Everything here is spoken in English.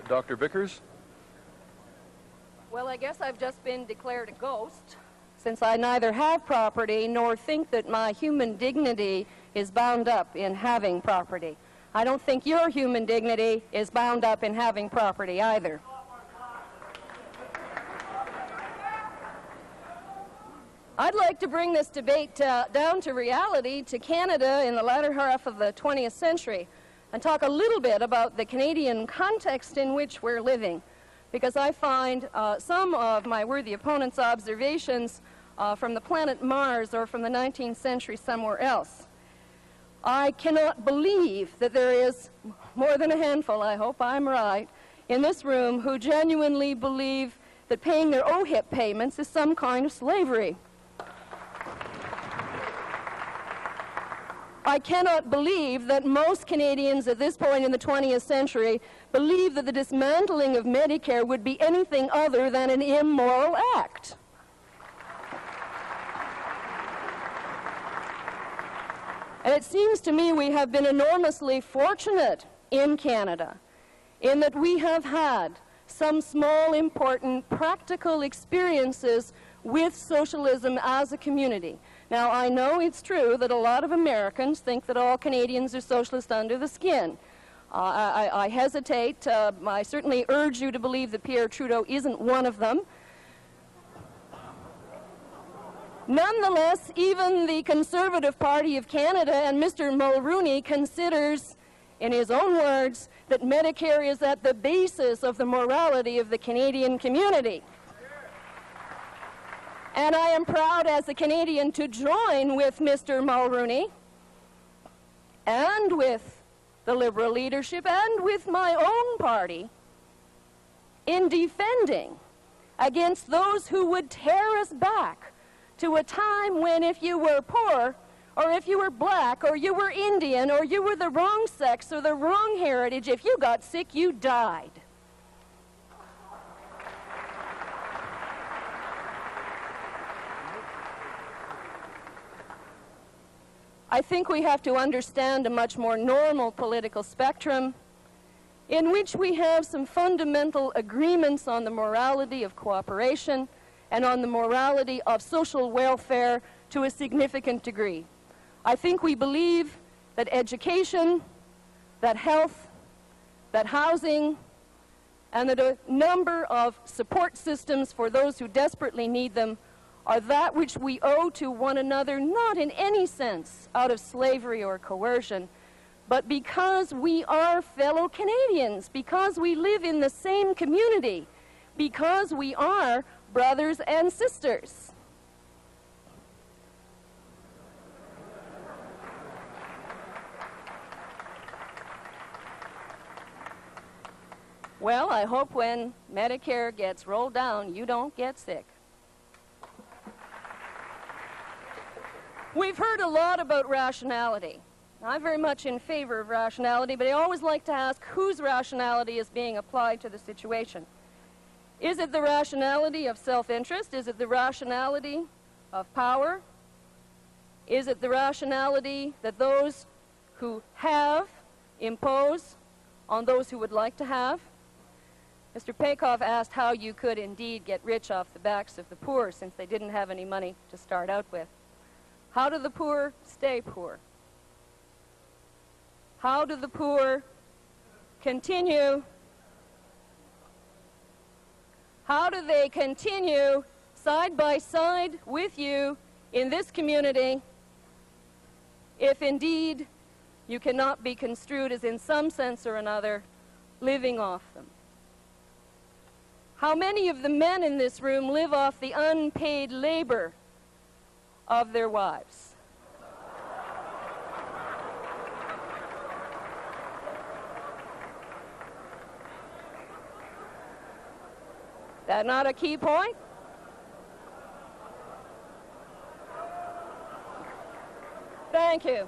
Dr. Vickers? Well, I guess I've just been declared a ghost, since I neither have property nor think that my human dignity is bound up in having property. I don't think your human dignity is bound up in having property either. I'd like to bring this debate down to reality, to Canada in the latter half of the 20th century, and talk a little bit about the Canadian context in which we're living, because I find some of my worthy opponents' observations from the planet Mars or from the 19th century somewhere else. I cannot believe that there is more than a handful, I hope I'm right, in this room who genuinely believe that paying their OHIP payments is some kind of slavery. I cannot believe that most Canadians at this point in the 20th century believe that the dismantling of Medicare would be anything other than an immoral act. And it seems to me we have been enormously fortunate in Canada in that we have had some small, important, practical experiences with socialism as a community. Now, I know it's true that a lot of Americans think that all Canadians are socialist under the skin. I hesitate. I certainly urge you to believe that Pierre Trudeau isn't one of them. Nonetheless, even the Conservative Party of Canada and Mr. Mulroney considers, in his own words, that Medicare is at the basis of the morality of the Canadian community. And I am proud as a Canadian to join with Mr. Mulroney and with the Liberal leadership and with my own party in defending against those who would tear us back to a time when if you were poor, or if you were black, or you were Indian, or you were the wrong sex or the wrong heritage, if you got sick, you died. I think we have to understand a much more normal political spectrum in which we have some fundamental agreements on the morality of cooperation and on the morality of social welfare to a significant degree. I think we believe that education, that health, that housing, and that a number of support systems for those who desperately need them are that which we owe to one another, not in any sense out of slavery or coercion, but because we are fellow Canadians, because we live in the same community, because we are brothers and sisters. Well, I hope when Medicare gets rolled down, you don't get sick. We've heard a lot about rationality. I'm very much in favor of rationality, but I always like to ask whose rationality is being applied to the situation. Is it the rationality of self-interest? Is it the rationality of power? Is it the rationality that those who have impose on those who would like to have? Mr. Peikoff asked how you could indeed get rich off the backs of the poor since they didn't have any money to start out with. How do the poor stay poor? How do the poor continue? How do they continue side by side with you in this community if indeed you cannot be construed as in some sense or another living off them? How many of the men in this room live off the unpaid labor of their wives? That not a key point? Thank you.